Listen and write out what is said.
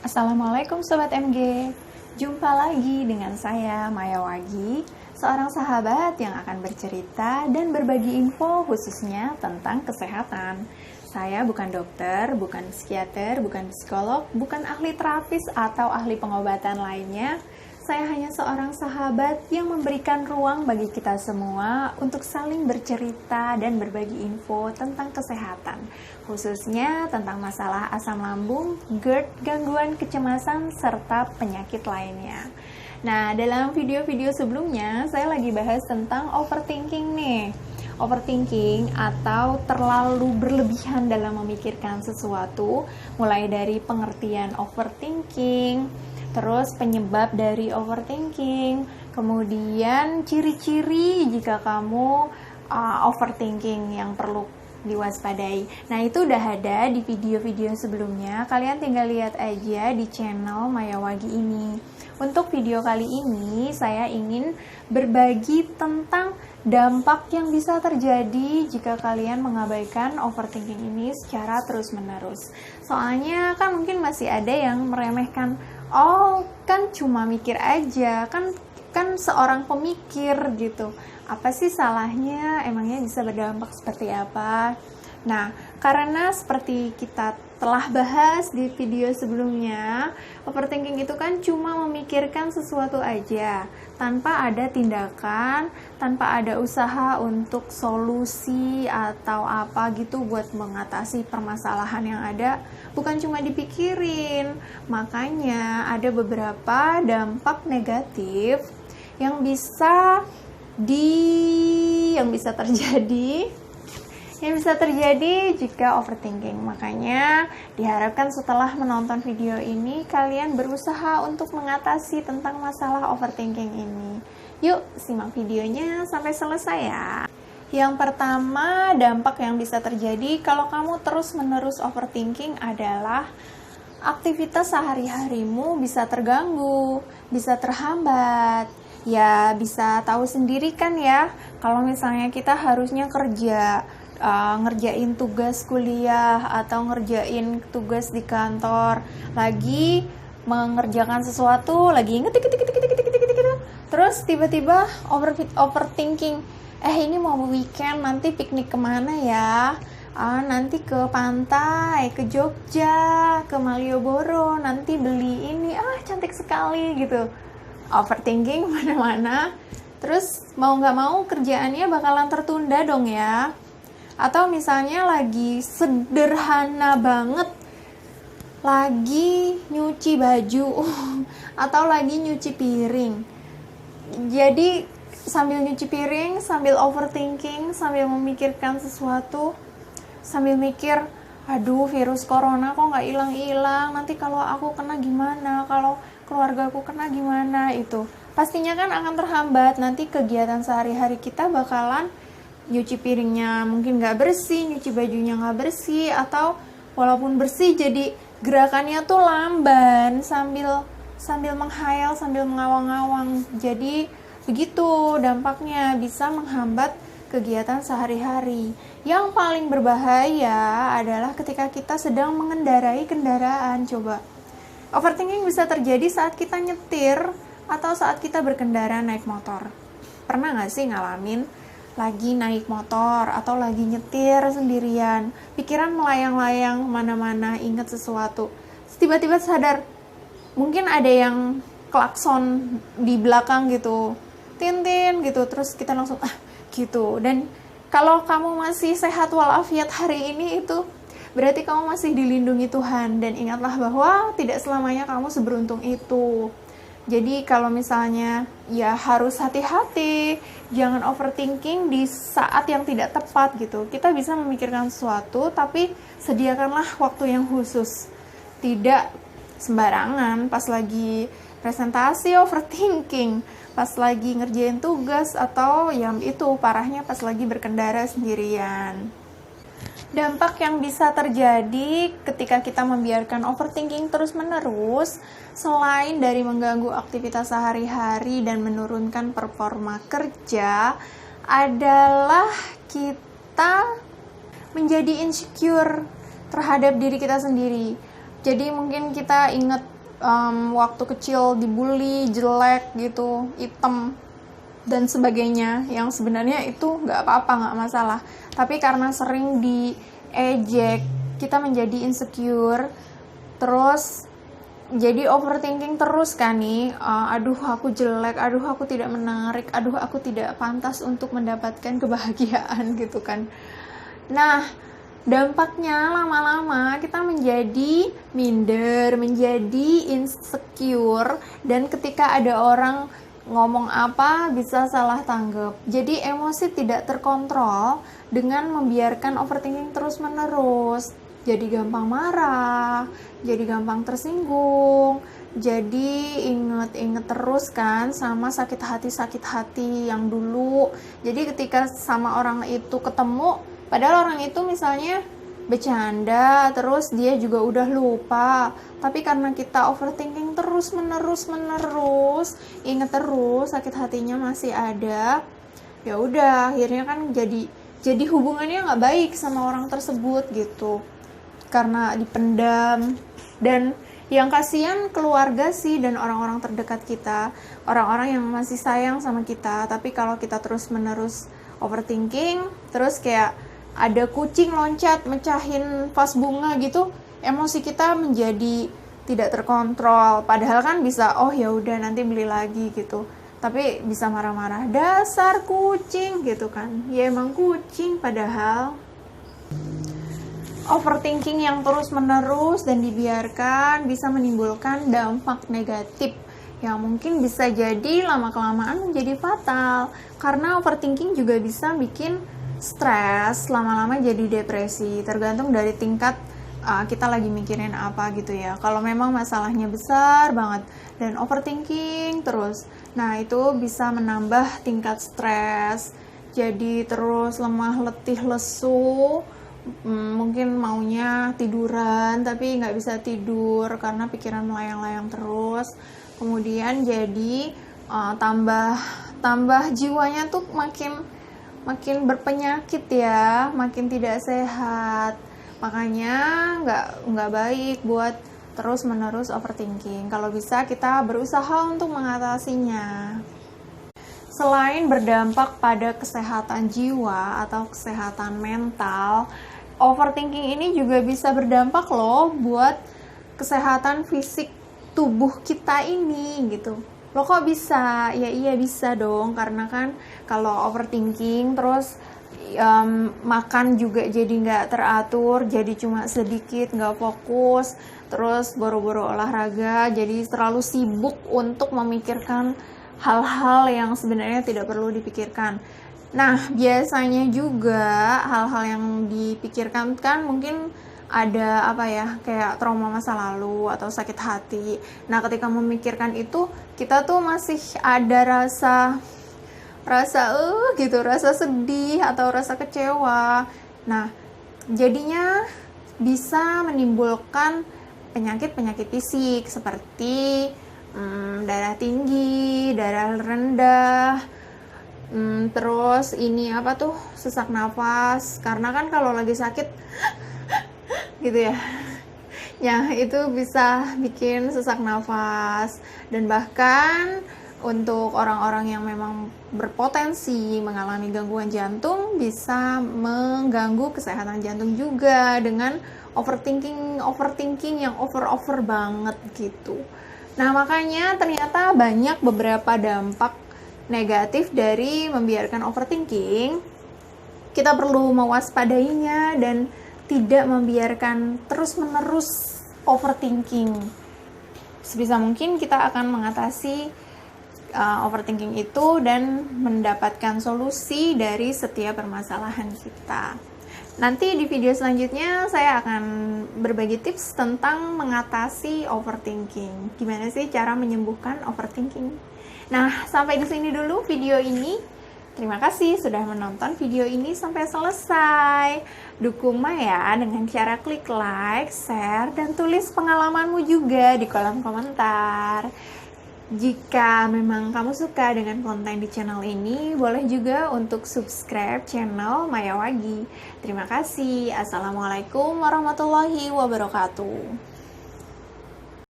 Assalamualaikum Sobat MG. Jumpa lagi dengan saya Maya Wagi, seorang sahabat yang akan bercerita dan berbagi info khususnya tentang kesehatan. Saya bukan dokter, bukan psikiater, bukan psikolog, bukan ahli terapis atau ahli pengobatan lainnya. Saya hanya seorang sahabat yang memberikan ruang bagi kita semua untuk saling bercerita dan berbagi info tentang kesehatan, khususnya tentang masalah asam lambung, GERD, gangguan kecemasan, serta penyakit lainnya. Nah, dalam video-video sebelumnya, saya lagi bahas tentang overthinking nih. Overthinking atau terlalu berlebihan dalam memikirkan sesuatu, mulai dari pengertian overthinking, terus penyebab dari overthinking, kemudian ciri-ciri jika kamu overthinking yang perlu diwaspadai. Nah, itu udah ada di video-video sebelumnya. Kalian tinggal lihat aja di channel Maya Wagi ini. Untuk video kali ini, saya ingin berbagi tentang dampak yang bisa terjadi jika kalian mengabaikan overthinking ini secara terus-menerus. Soalnya kan mungkin masih ada yang meremehkan, oh kan cuma mikir aja, kan seorang pemikir gitu. Apa sih salahnya? Emangnya bisa berdampak seperti apa? Nah, karena seperti kita telah bahas di video sebelumnya, overthinking itu kan cuma memikirkan sesuatu aja, tanpa ada tindakan, tanpa ada usaha untuk solusi atau apa gitu buat mengatasi permasalahan yang ada, bukan cuma dipikirin. Makanya ada beberapa dampak negatif yang bisa terjadi jika overthinking. Makanya diharapkan setelah menonton video ini kalian berusaha untuk mengatasi tentang masalah overthinking ini. Yuk simak videonya sampai selesai ya. Yang pertama, dampak yang bisa terjadi kalau kamu terus-menerus overthinking adalah aktivitas sehari-harimu bisa terganggu, bisa terhambat. Ya bisa tahu sendiri kan ya, kalau misalnya kita harusnya kerja, ngerjain tugas kuliah atau ngerjain tugas di kantor, lagi mengerjakan sesuatu, lagi ngetik, terus tiba-tiba overthinking, ini mau weekend, nanti piknik kemana ya? Nanti ke pantai, ke Jogja, ke Malioboro, nanti beli ini, cantik sekali gitu. Overthinking mana-mana, terus mau nggak mau kerjaannya bakalan tertunda dong ya. Atau misalnya lagi sederhana banget, lagi nyuci baju atau lagi nyuci piring, jadi sambil nyuci piring, sambil overthinking, sambil memikirkan sesuatu, sambil mikir, aduh virus corona kok nggak hilang-hilang, nanti kalau aku kena gimana, kalau keluarga aku kena gimana, itu pastinya kan akan terhambat. Nanti kegiatan sehari-hari kita bakalan nyuci piringnya mungkin nggak bersih, nyuci bajunya nggak bersih, atau walaupun bersih jadi gerakannya tuh lamban, sambil menghayal, sambil mengawang-awang. Jadi begitu dampaknya, bisa menghambat kegiatan sehari-hari. Yang paling berbahaya adalah ketika kita sedang mengendarai kendaraan. Coba, overthinking bisa terjadi saat kita nyetir atau saat kita berkendara naik motor. Pernah gak sih ngalamin lagi naik motor atau lagi nyetir sendirian, pikiran melayang-layang kemana-mana, ingat sesuatu, tiba-tiba sadar, mungkin ada yang klakson di belakang gitu, tin-tin gitu, terus kita langsung gitu. Dan kalau kamu masih sehat walafiat hari ini, itu berarti kamu masih dilindungi Tuhan. Dan ingatlah bahwa tidak selamanya kamu seberuntung itu. Jadi kalau misalnya ya harus hati-hati, jangan overthinking di saat yang tidak tepat gitu. Kita bisa memikirkan sesuatu, tapi sediakanlah waktu yang khusus. Tidak sembarangan pas lagi presentasi overthinking, pas lagi ngerjain tugas, atau yang itu parahnya pas lagi berkendara sendirian. Dampak yang bisa terjadi ketika kita membiarkan overthinking terus-menerus, selain dari mengganggu aktivitas sehari-hari dan menurunkan performa kerja, adalah kita menjadi insecure terhadap diri kita sendiri. Jadi mungkin kita inget waktu kecil dibully, jelek gitu, hitam dan sebagainya, yang sebenarnya itu nggak apa-apa, nggak masalah. Tapi karena sering diejek, kita menjadi insecure, terus jadi overthinking terus kan nih. Aduh aku jelek, aduh aku tidak menarik, aduh aku tidak pantas untuk mendapatkan kebahagiaan gitu kan. Nah, dampaknya lama-lama kita menjadi minder, menjadi insecure, dan ketika ada orang ngomong apa bisa salah tanggap. Jadi emosi tidak terkontrol dengan membiarkan overthinking terus-menerus. Jadi gampang marah, jadi gampang tersinggung, jadi inget-inget terus kan sama sakit hati yang dulu. Jadi ketika sama orang itu ketemu, padahal orang itu misalnya bercanda, terus dia juga udah lupa. Tapi karena kita overthinking terus menerus, inget terus, sakit hatinya masih ada. Ya udah, akhirnya kan jadi hubungannya nggak baik sama orang tersebut gitu. Karena dipendam. Dan yang kasihan keluarga sih dan orang-orang terdekat kita, orang-orang yang masih sayang sama kita. Tapi kalau kita terus menerus overthinking, terus kayak ada kucing loncat mecahin vas bunga gitu, emosi kita menjadi tidak terkontrol. Padahal kan bisa, oh ya udah nanti beli lagi gitu, tapi bisa marah-marah, dasar kucing gitu kan. Ya emang kucing, padahal overthinking yang terus menerus dan dibiarkan bisa menimbulkan dampak negatif yang mungkin bisa jadi lama-kelamaan menjadi fatal. Karena overthinking juga bisa bikin stres, lama-lama jadi depresi, tergantung dari tingkat kita lagi mikirin apa gitu ya. Kalau memang masalahnya besar banget dan overthinking terus, nah itu bisa menambah tingkat stres, jadi terus lemah, letih, lesu, mungkin maunya tiduran tapi nggak bisa tidur karena pikiran melayang-layang terus. Kemudian jadi tambah jiwanya tuh makin berpenyakit ya, makin tidak sehat. Makanya nggak baik buat terus menerus overthinking. Kalau bisa kita berusaha untuk mengatasinya. Selain berdampak pada kesehatan jiwa atau kesehatan mental, overthinking ini juga bisa berdampak loh buat kesehatan fisik tubuh kita ini gitu. Lo kok bisa? Ya iya bisa dong, karena kan kalau overthinking terus makan juga jadi nggak teratur, jadi cuma sedikit, nggak fokus, terus boro-boro olahraga, jadi terlalu sibuk untuk memikirkan hal-hal yang sebenarnya tidak perlu dipikirkan. Nah, biasanya juga hal-hal yang dipikirkan kan mungkin ada kayak trauma masa lalu atau sakit hati. Nah, ketika memikirkan itu, kita tuh masih ada rasa sedih atau rasa kecewa. Nah, jadinya bisa menimbulkan penyakit fisik seperti darah tinggi, darah rendah, terus sesak nafas. Karena kan kalau lagi sakit gitu ya, itu bisa bikin sesak nafas. Dan bahkan untuk orang-orang yang memang berpotensi mengalami gangguan jantung, bisa mengganggu kesehatan jantung juga dengan overthinking yang over banget gitu. Nah, makanya ternyata banyak beberapa dampak negatif dari membiarkan overthinking. Kita perlu mewaspadainya dan tidak membiarkan terus-menerus overthinking. Sebisa mungkin kita akan mengatasi overthinking itu dan mendapatkan solusi dari setiap permasalahan kita. Nanti di video selanjutnya saya akan berbagi tips tentang mengatasi overthinking. Gimana sih cara menyembuhkan overthinking? Nah, sampai di sini dulu video ini. Terima kasih sudah menonton video ini sampai selesai. Dukung Maya dengan cara klik like, share, dan tulis pengalamanmu juga di kolom komentar. Jika memang kamu suka dengan konten di channel ini, boleh juga untuk subscribe channel Maya Wagi. Terima kasih. Assalamualaikum warahmatullahi wabarakatuh.